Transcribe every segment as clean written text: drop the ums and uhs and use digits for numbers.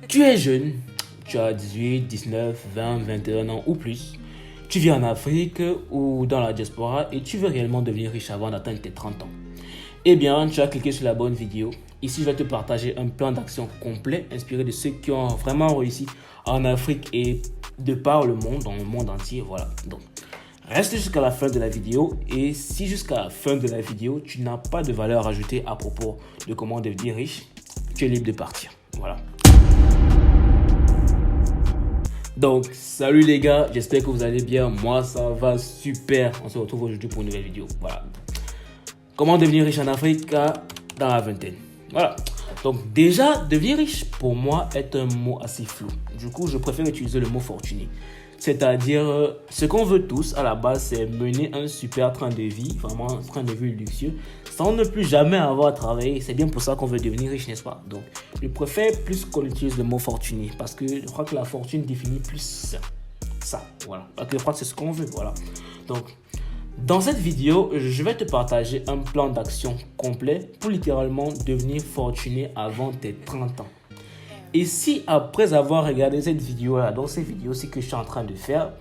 Tu es jeune, tu as 18, 19, 20, 21 ans ou plus. Tu vis en Afrique ou dans la diaspora et tu veux réellement devenir riche avant d'atteindre tes 30 ans. Eh bien, tu as cliqué sur la bonne vidéo. Ici, je vais te partager un plan d'action complet inspiré de ceux qui ont vraiment réussi en Afrique et de par le monde, dans le monde entier. Voilà. Donc, reste jusqu'à la fin de la vidéo et si jusqu'à la fin de la vidéo, tu n'as pas de valeur ajoutée à propos de comment devenir riche, tu es libre de partir. Voilà. Donc, salut les gars, j'espère que vous allez bien. Moi, ça va super. On se retrouve aujourd'hui pour une nouvelle vidéo. Voilà. Comment devenir riche en Afrique dans la vingtaine. Voilà. Donc, déjà, devenir riche, pour moi, est un mot assez flou. Du coup, je préfère utiliser le mot fortuné. C'est-à-dire, ce qu'on veut tous, à la base, c'est mener un super train de vie, vraiment un train de vie luxueux, sans ne plus jamais avoir à travailler. C'est bien pour ça qu'on veut devenir riche, n'est-ce pas? Donc, je préfère plus qu'on utilise le mot fortuné, parce que je crois que la fortune définit plus ça. Voilà. Parce que je crois que c'est ce qu'on veut, voilà. Donc, dans cette vidéo, je vais te partager un plan d'action complet pour littéralement devenir fortuné avant tes 30 ans. Et si après avoir regardé cette vidéo-là, donc cette vidéo-ci que je suis en train de faire,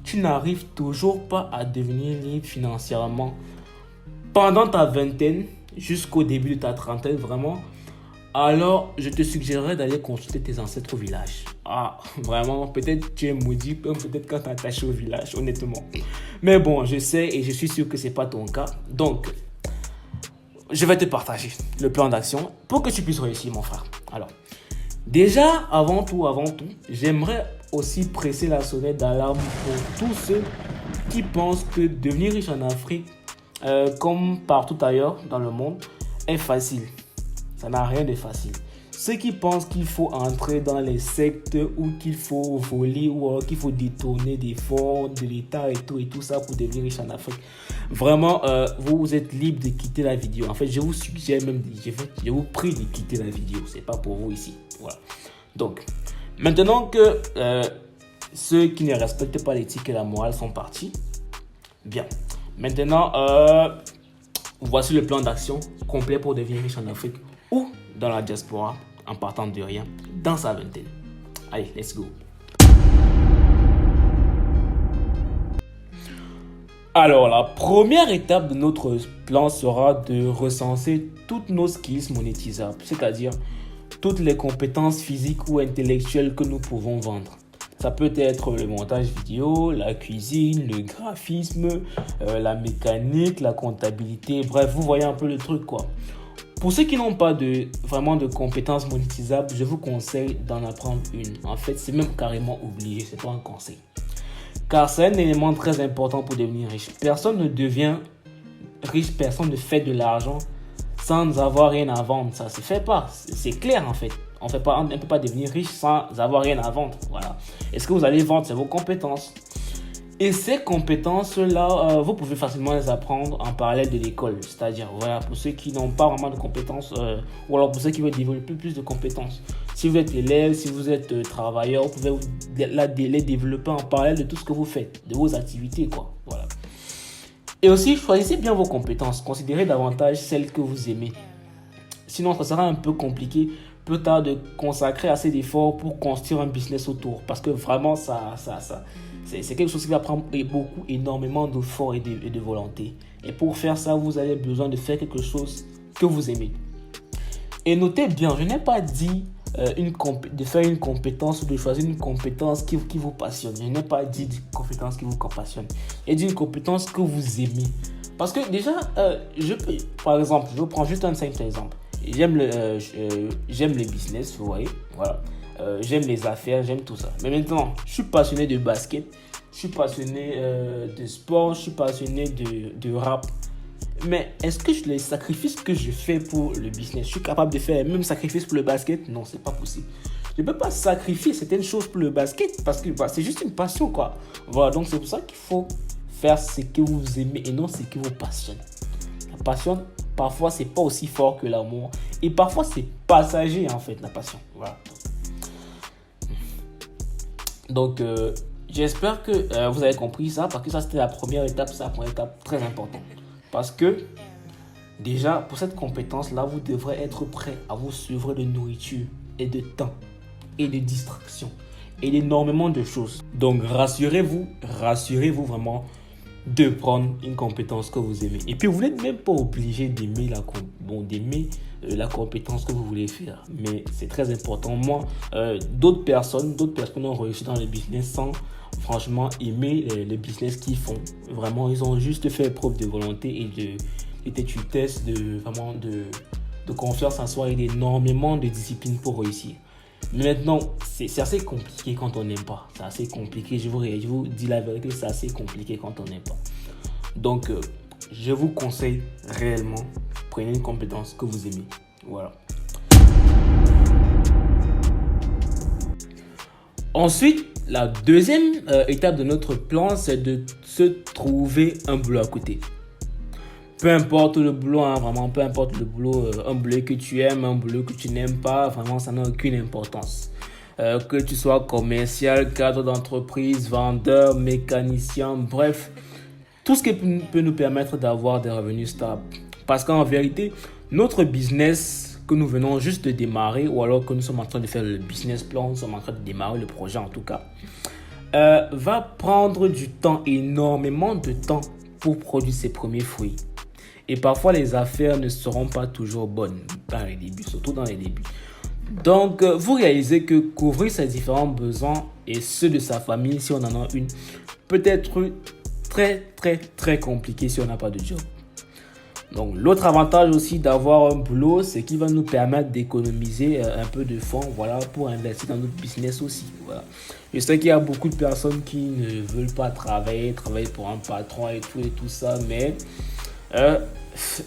tu n'arrives toujours pas à devenir libre financièrement pendant ta vingtaine jusqu'au début de ta trentaine, vraiment, alors je te suggérerais d'aller consulter tes ancêtres au village. Ah, vraiment, peut-être tu es maudit, peut-être quand tu es attaché au village, honnêtement. Mais bon, je sais et je suis sûr que ce n'est pas ton cas. Donc, je vais te partager le plan d'action pour que tu puisses réussir, mon frère. Alors, déjà, avant tout, j'aimerais aussi presser la sonnette d'alarme pour tous ceux qui pensent que devenir riche en Afrique, comme partout ailleurs dans le monde, est facile. Ça n'a rien de facile. Ceux qui pensent qu'il faut entrer dans les sectes ou qu'il faut voler ou qu'il faut détourner des fonds de l'État et tout ça pour devenir riche en Afrique, vraiment, vous êtes libre de quitter la vidéo. En fait, je vous suggère même, je vous prie de quitter la vidéo. C'est pas pour vous ici. Voilà. Donc, maintenant que ceux qui ne respectent pas l'éthique et la morale sont partis, bien. Maintenant, voici le plan d'action complet pour devenir riche en Afrique ou dans la diaspora en partant de rien dans sa vingtaine. Allez, let's go. Alors, la première étape de notre plan sera de recenser toutes nos skills monétisables, c'est-à-dire toutes les compétences physiques ou intellectuelles que nous pouvons vendre. Ça peut être le montage vidéo, la cuisine, le graphisme, la mécanique, la comptabilité, bref, vous voyez un peu le truc quoi. Pour ceux qui n'ont pas vraiment de compétences monétisables, je vous conseille d'en apprendre une. En fait, c'est même carrément obligé, c'est pas un conseil. Car c'est un élément très important pour devenir riche. Personne ne devient riche, personne ne fait de l'argent sans avoir rien à vendre. Ça se fait pas, c'est clair en fait. On ne peut pas devenir riche sans avoir rien à vendre. Voilà. Et ce que vous allez vendre, c'est vos compétences. Et ces compétences-là, vous pouvez facilement les apprendre en parallèle de l'école. C'est-à-dire, voilà, pour ceux qui n'ont pas vraiment de compétences, ou alors pour ceux qui veulent développer plus de compétences. Si vous êtes élève, si vous êtes travailleur, vous pouvez les développer en parallèle de tout ce que vous faites, de vos activités, quoi. Voilà. Et aussi, choisissez bien vos compétences. Considérez davantage celles que vous aimez. Sinon, ça sera un peu compliqué plus tard de consacrer assez d'efforts pour construire un business autour. Parce que vraiment, c'est quelque chose qui va prendre énormément d'efforts et de volonté. Et pour faire ça, vous avez besoin de faire quelque chose que vous aimez. Et notez bien, je n'ai pas dit de faire une compétence ou de choisir une compétence qui vous passionne. Je n'ai pas dit de compétence qui vous passionne. J'ai dit une compétence que vous aimez. Parce que déjà, par exemple, je prends juste un simple exemple. J'aime le business, vous voyez, voilà. J'aime les affaires, j'aime tout ça. Mais maintenant, je suis passionné de basket, je suis passionné de sport, je suis passionné de rap. Mais est-ce que les sacrifices que je fais pour le business, je suis capable de faire les mêmes sacrifices pour le basket? Non, c'est pas possible. Je ne peux pas sacrifier certaines choses pour le basket parce que c'est juste une passion, quoi. Voilà, donc c'est pour ça qu'il faut faire ce que vous aimez et non ce qui vous passionne. La passion, parfois, c'est pas aussi fort que l'amour. Et parfois, c'est passager, en fait, la passion. Voilà. Donc, j'espère que vous avez compris ça. Parce que ça, c'était la première étape. C'est la première étape très importante. Parce que, déjà, pour cette compétence-là, vous devrez être prêt à vous suivre de nourriture et de temps. et de distractions et d'énormément de choses. Donc rassurez-vous vraiment de prendre une compétence que vous aimez. Et puis vous n'êtes même pas obligé d'aimer la compétence que vous voulez faire. Mais c'est très important. Moi, d'autres personnes ont réussi dans le business sans franchement aimer le business qu'ils font. Vraiment, ils ont juste fait preuve de volonté et d'étudiesse, de confiance en soi et d'énormément de discipline pour réussir. Mais maintenant, c'est assez compliqué quand on n'aime pas. C'est assez compliqué, je vous dis la vérité, c'est assez compliqué quand on n'aime pas. Donc, je vous conseille réellement, prenez une compétence que vous aimez. Voilà. Ensuite, la deuxième étape de notre plan, c'est de se trouver un boulot à côté. Peu importe le boulot, vraiment, peu importe le boulot, un boulot que tu aimes, un boulot que tu n'aimes pas, vraiment, ça n'a aucune importance. Que tu sois commercial, cadre d'entreprise, vendeur, mécanicien, bref, tout ce qui peut nous permettre d'avoir des revenus stables. Parce qu'en vérité, notre business que nous venons juste de démarrer, ou alors que nous sommes en train de faire le business plan, nous sommes en train de démarrer le projet en tout cas, va prendre du temps, énormément de temps pour produire ses premiers fruits. Et parfois, les affaires ne seront pas toujours bonnes dans les débuts, surtout dans les débuts. Donc, vous réalisez que couvrir ses différents besoins et ceux de sa famille, si on en a une, peut être très compliqué si on n'a pas de job. Donc, l'autre avantage aussi d'avoir un boulot, c'est qu'il va nous permettre d'économiser un peu de fonds, voilà, pour investir dans notre business aussi. Voilà. Je sais qu'il y a beaucoup de personnes qui ne veulent pas travailler pour un patron et tout ça, mais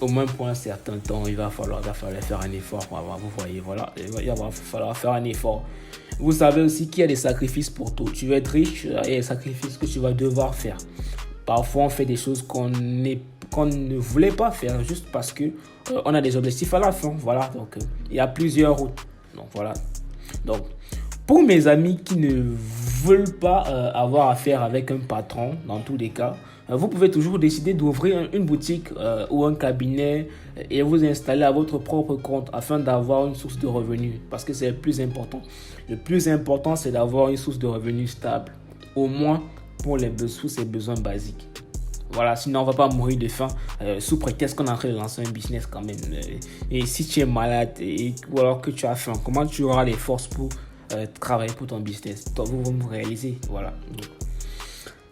au moins pour un certain temps, il va falloir faire un effort. Vous voyez, voilà, il va falloir faire un effort. Vous savez aussi qu'il y a des sacrifices pour tout. Tu veux être riche, il y a des sacrifices que tu vas devoir faire. Parfois, on fait des choses qu'on ne voulait pas faire juste parce que on a des objectifs à la fin. Voilà, donc il y a plusieurs routes. Donc voilà. Donc, pour mes amis qui ne veulent pas avoir affaire avec un patron, dans tous les cas, vous pouvez toujours décider d'ouvrir une boutique ou un cabinet et vous installer à votre propre compte afin d'avoir une source de revenus. Parce que c'est le plus important. Le plus important, c'est d'avoir une source de revenus stable. Au moins pour ses besoins basiques. Voilà, sinon on ne va pas mourir de faim sous prétexte qu'on est en train de lancer un business quand même. Et si tu es malade ou alors que tu as faim, comment tu auras les forces pour travailler pour ton business? Vous réalisez, voilà.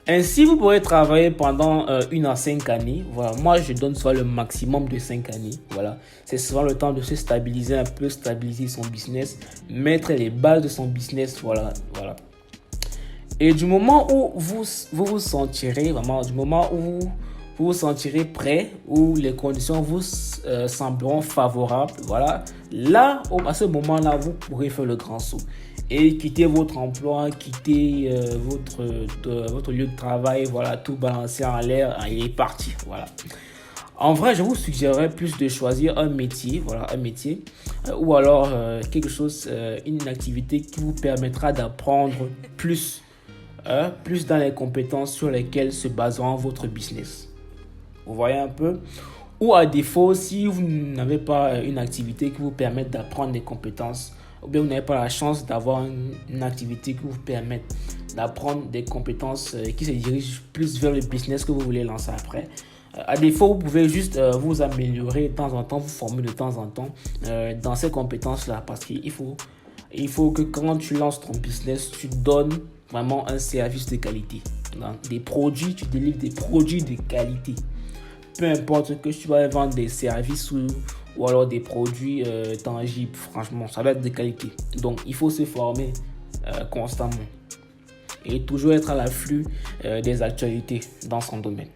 Ainsi, vous pourrez travailler pendant 1 à 5 années. Voilà. Moi, je donne soit le maximum de 5 années. Voilà. C'est souvent le temps de se stabiliser un peu, stabiliser son business, mettre les bases de son business. Voilà. Et du moment où vous sentirez, vraiment, du moment où vous vous sentirez prêt, où les conditions vous sembleront favorables, voilà, là, à ce moment-là, vous pourrez faire le grand saut et quitter votre emploi, quitter votre lieu de travail, voilà, tout balancer en l'air et partir, voilà. En vrai, je vous suggérerais plus de choisir un métier, ou alors quelque chose, une activité qui vous permettra d'apprendre plus dans les compétences sur lesquelles se basera votre business. Vous voyez un peu? Ou à défaut, si vous n'avez pas une activité qui vous permette d'apprendre des compétences, ou bien vous n'avez pas la chance d'avoir une activité qui vous permette d'apprendre des compétences qui se dirigent plus vers le business que vous voulez lancer après. À défaut, vous pouvez juste vous améliorer de temps en temps, vous former de temps en temps dans ces compétences-là, parce qu'il faut que quand tu lances ton business, tu donnes vraiment un service de qualité. Des produits, tu délivres des produits de qualité. Peu importe que tu vas vendre des services ou alors des produits tangibles, franchement, ça va être de qualité. Donc, il faut se former constamment et toujours être à l'afflux des actualités dans son domaine.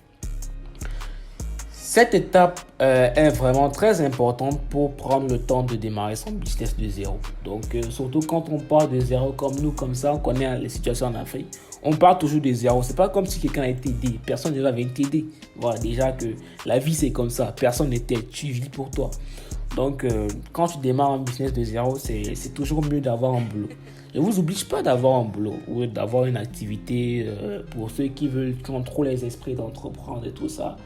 Cette étape est vraiment très importante pour prendre le temps de démarrer son business de zéro. Donc, surtout quand on part de zéro comme nous, comme ça, on connaît les situations en Afrique. On part toujours de zéro. C'est pas comme si quelqu'un a été aidé. Personne ne va venir t'aider. Voilà, déjà que la vie, c'est comme ça. Personne ne t'aide. Tu vis pour toi. Donc, quand tu démarres un business de zéro, c'est toujours mieux d'avoir un boulot. Je ne vous oblige pas d'avoir un boulot ou d'avoir une activité pour ceux qui ont trop les esprits d'entreprendre et tout ça.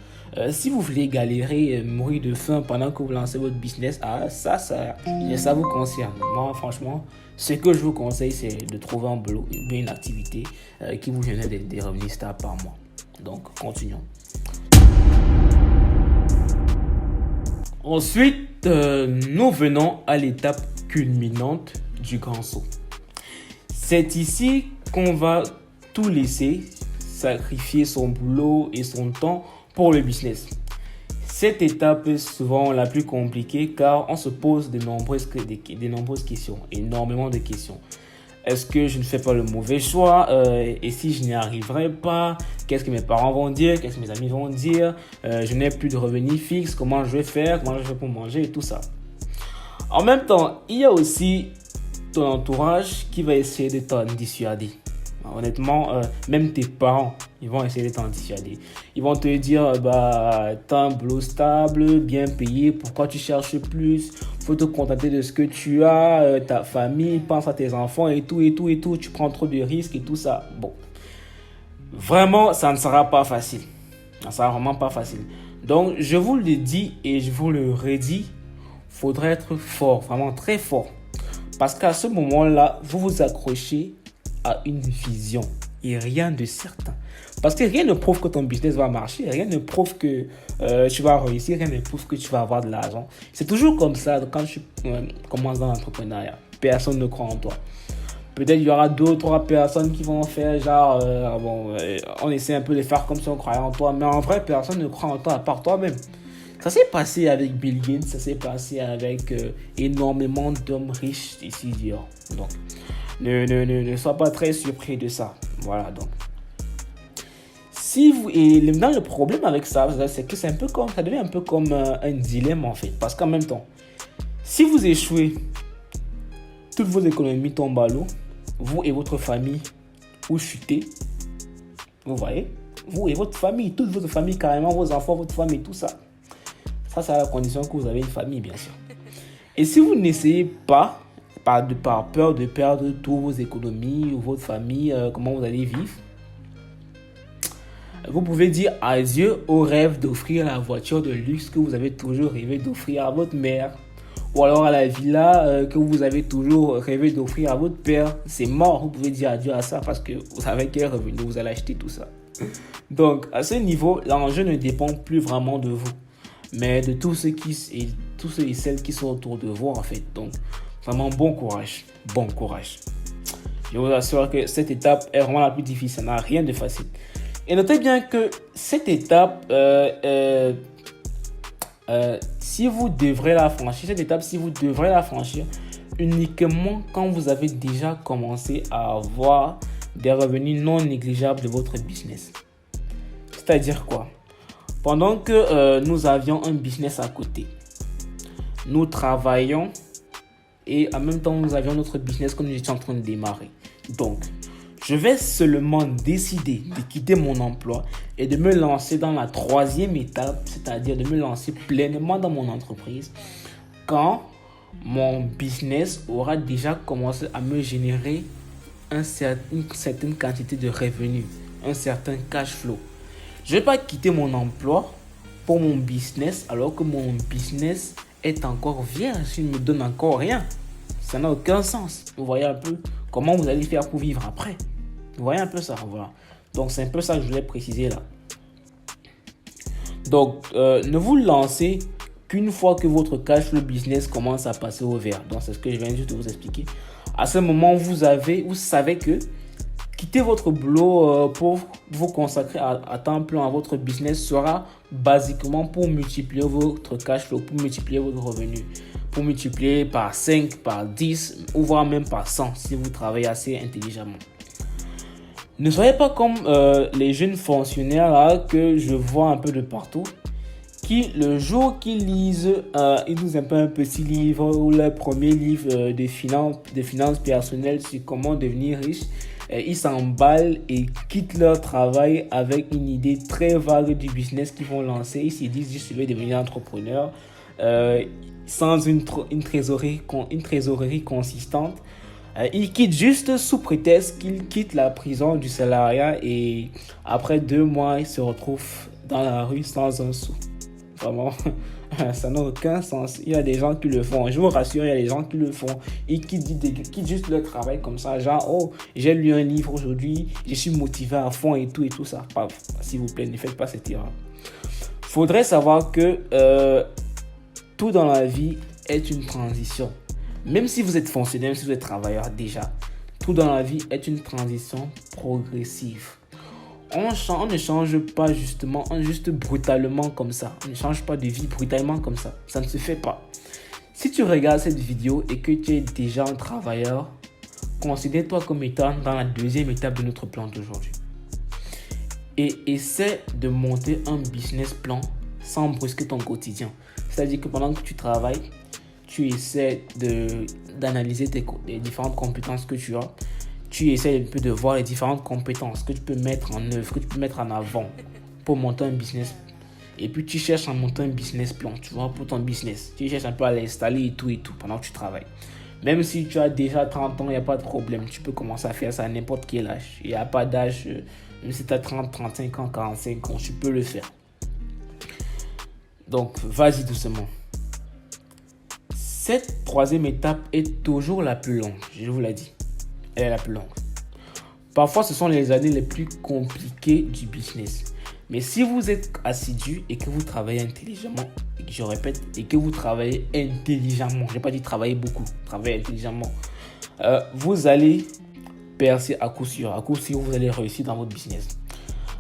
Si vous voulez galérer, mourir de faim pendant que vous lancez votre business, ça vous concerne. Moi, franchement, Ce que je vous conseille, c'est de trouver un boulot, une activité qui vous génère des revenus stables par mois. Donc, continuons. Ensuite, nous venons à l'étape culminante du grand saut. C'est ici qu'on va tout laisser, sacrifier son boulot et son temps pour le business. Cette étape est souvent la plus compliquée car on se pose de nombreuses questions, énormément de questions. Est-ce que je ne fais pas le mauvais choix? Et si je n'y arriverai pas, qu'est-ce que mes parents vont dire? Qu'est-ce que mes amis vont dire? Je n'ai plus de revenus fixes, comment je vais faire? Comment je vais pour manger et tout ça? En même temps, il y a aussi ton entourage qui va essayer de t'en dissuader. Honnêtement, même tes parents, ils vont essayer de t'en dissuader. Ils vont te dire, t'as un boulot stable, bien payé, pourquoi tu cherches plus? Faut te contenter de ce que tu as, ta famille, pense à tes enfants et tout, tu prends trop de risques et tout ça. Bon, vraiment, ça ne sera pas facile. Ça sera vraiment pas facile. Donc, je vous le dis et je vous le redis, faudrait être fort, vraiment très fort. Parce qu'à ce moment-là, vous vous accrochez à une vision et rien de certain. Parce que rien ne prouve que ton business va marcher, rien ne prouve que tu vas réussir, rien ne prouve que tu vas avoir de l'argent. C'est toujours comme ça quand tu commences dans l'entrepreneuriat. Personne ne croit en toi. Peut-être il y aura 2 ou 3 personnes qui vont faire genre, on essaie un peu de faire comme si on croyait en toi, mais en vrai, personne ne croit en toi à part toi-même. Ça s'est passé avec Bill Gates, ça s'est passé avec énormément d'hommes riches ici dehors. Donc, ne sois pas très surpris de ça. Voilà, donc. Maintenant, le problème avec ça, c'est que ça devient un peu comme un dilemme en fait. Parce qu'en même temps, si vous échouez, toutes vos économies tombent à l'eau, vous et votre famille, vous chutez. Vous voyez? Vous et votre famille, toute votre famille, carrément vos enfants, votre famille, tout ça. Ça, c'est à la condition que vous avez une famille, bien sûr. Et si vous n'essayez pas, par peur de perdre toutes vos économies ou votre famille, comment vous allez vivre, vous pouvez dire adieu au rêve d'offrir la voiture de luxe que vous avez toujours rêvé d'offrir à votre mère. Ou alors à la villa que vous avez toujours rêvé d'offrir à votre père. C'est mort, vous pouvez dire adieu à ça parce que vous savez quel revenu vous allez acheter tout ça. Donc, à ce niveau, l'enjeu ne dépend plus vraiment de vous, mais de tous ceux et celles qui sont autour de vous en fait. Donc, vraiment bon courage. Je vous assure que cette étape est vraiment la plus difficile, ça n'a rien de facile. Et notez bien que cette étape, si vous devrez la franchir uniquement quand vous avez déjà commencé à avoir des revenus non négligeables de votre business. C'est-à-dire quoi? Pendant que nous avions un business à côté, nous travaillions et en même temps nous avions notre business que nous étions en train de démarrer. Donc, je vais seulement décider de quitter mon emploi et de me lancer dans la 3e étape, c'est-à-dire de me lancer pleinement dans mon entreprise quand mon business aura déjà commencé à me générer une certaine quantité de revenus, un certain cash flow. Je ne vais pas quitter mon emploi pour mon business alors que mon business est encore vierge, il ne me donne encore rien. Ça n'a aucun sens. Vous voyez un peu comment vous allez faire pour vivre après. Vous voyez un peu ça, voilà. Donc, c'est un peu ça que je voulais préciser là. Donc, ne vous lancez qu'une fois que votre cash flow business commence à passer au vert. Donc, c'est ce que je viens juste de vous expliquer. À ce moment, vous savez que quitter votre boulot pour vous consacrer à temps plein à votre business sera basiquement pour multiplier votre cash flow, pour multiplier votre revenu, pour multiplier par 5, par 10, ou voire même par 100 si vous travaillez assez intelligemment. Ne soyez pas comme les jeunes fonctionnaires là, que je vois un peu de partout, qui le jour qu'ils lisent un petit livre ou leur premier livre de finances personnelles sur comment devenir riche, ils s'emballent et quittent leur travail avec une idée très vague du business qu'ils vont lancer. Ils se disent juste je vais devenir entrepreneur sans une trésorerie consistante. Ils quittent juste sous prétexte qu'ils quittent la prison du salariat et après 2 mois, ils se retrouvent dans la rue sans un sou. Vraiment, Ça n'a aucun sens. Il y a des gens qui le font. Je vous rassure, il y a des gens qui le font et qui disent juste leur travail comme ça. Genre, oh, j'ai lu un livre aujourd'hui, je suis motivé à fond et tout ça. S'il vous plaît, ne faites pas cette erreur. Faudrait savoir que tout dans la vie est une transition. Même si vous êtes fonctionnaire, même si vous êtes travailleur déjà, tout dans la vie est une transition progressive. On ne change pas juste brutalement comme ça. On ne change pas de vie brutalement comme ça. Ça ne se fait pas. Si tu regardes cette vidéo et que tu es déjà un travailleur, considère-toi comme étant dans la deuxième étape de notre plan d'aujourd'hui. Et essaie de monter un business plan sans brusquer ton quotidien. C'est-à-dire que pendant que tu travailles, tu essaies d'analyser les différentes compétences que tu as. Tu essaies un peu de voir les différentes compétences que tu peux mettre en œuvre, que tu peux mettre en avant pour monter un business. Et puis tu cherches à monter un business plan, tu vois, pour ton business. Tu cherches un peu à l'installer et tout pendant que tu travailles. Même si tu as déjà 30 ans, il n'y a pas de problème. Tu peux commencer à faire ça à n'importe quel âge. Il n'y a pas d'âge, même si tu as 30, 35 ans, 45 ans, tu peux le faire. Donc, vas-y doucement. Cette troisième étape est toujours la plus longue, je vous l'ai dit. Elle est la plus longue. Parfois, ce sont les années les plus compliquées du business. Mais si vous êtes assidu et que vous travaillez intelligemment, et que je répète, et que vous travaillez intelligemment, je n'ai pas dit travailler beaucoup, travailler intelligemment, vous allez percer à coup sûr. À coup sûr, vous allez réussir dans votre business.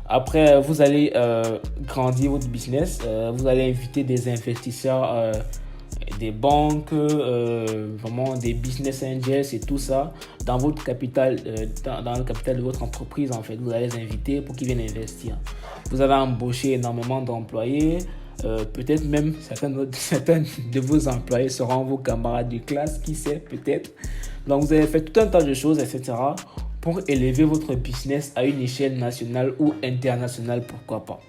Après, vous allez grandir votre business. Vous allez inviter des investisseurs, des banques, vraiment des business angels et tout ça dans votre capital, dans le capital de votre entreprise en fait. Vous allez les inviter pour qu'ils viennent investir. Vous allez embaucher énormément d'employés. Peut-être même certains de vos employés seront vos camarades de classe, qui sait, peut-être. Donc vous avez fait tout un tas de choses, etc. pour élever votre business à une échelle nationale ou internationale, pourquoi pas.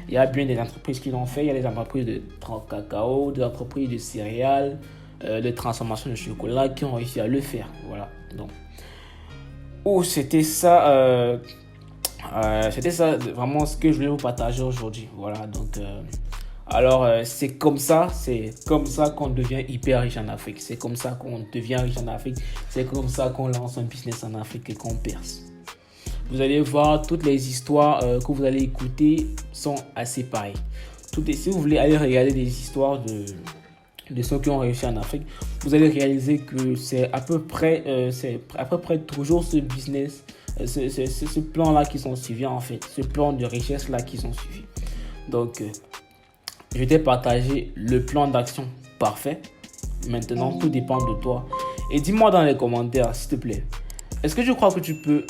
Il y a bien des entreprises qui l'ont fait. Il y a des entreprises de cacao, des entreprises de céréales, de transformation de chocolat qui ont réussi à le faire. Voilà. Donc, c'était ça vraiment ce que je voulais vous partager aujourd'hui. Voilà. Donc, c'est comme ça qu'on devient hyper riche en Afrique. C'est comme ça qu'on devient riche en Afrique. C'est comme ça qu'on lance un business en Afrique et qu'on perce. Vous allez voir, toutes les histoires que vous allez écouter sont assez pareilles. Si vous voulez aller regarder des histoires de ceux qui ont réussi en Afrique, vous allez réaliser que c'est à peu près toujours ce business, ce plan-là qui sont suivis en fait, ce plan de richesse-là qui sont suivis. Donc, je t'ai partagé le plan d'action parfait. Maintenant, tout dépend de toi. Et dis-moi dans les commentaires, s'il te plaît, est-ce que tu crois que tu peux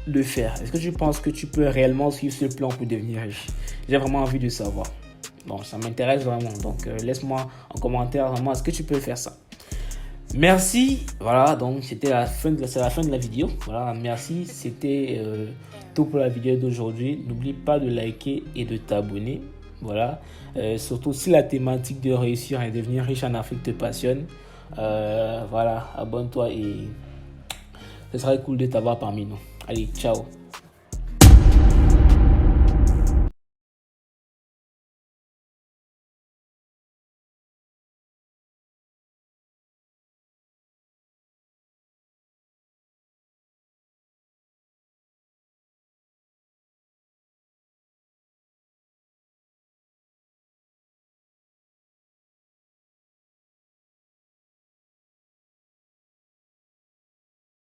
le faire? Est-ce que tu penses que tu peux réellement suivre ce plan pour devenir riche? J'ai vraiment envie de savoir. Donc, ça m'intéresse vraiment. Donc, laisse-moi en commentaire vraiment, est-ce que tu peux faire ça? Merci. Voilà, donc c'est la fin de la vidéo. Voilà, merci. C'était tout pour la vidéo d'aujourd'hui. N'oublie pas de liker et de t'abonner. Voilà, surtout si la thématique de réussir et devenir riche en Afrique te passionne, voilà, abonne-toi et ce serait cool de t'avoir parmi nous. Allez, ciao.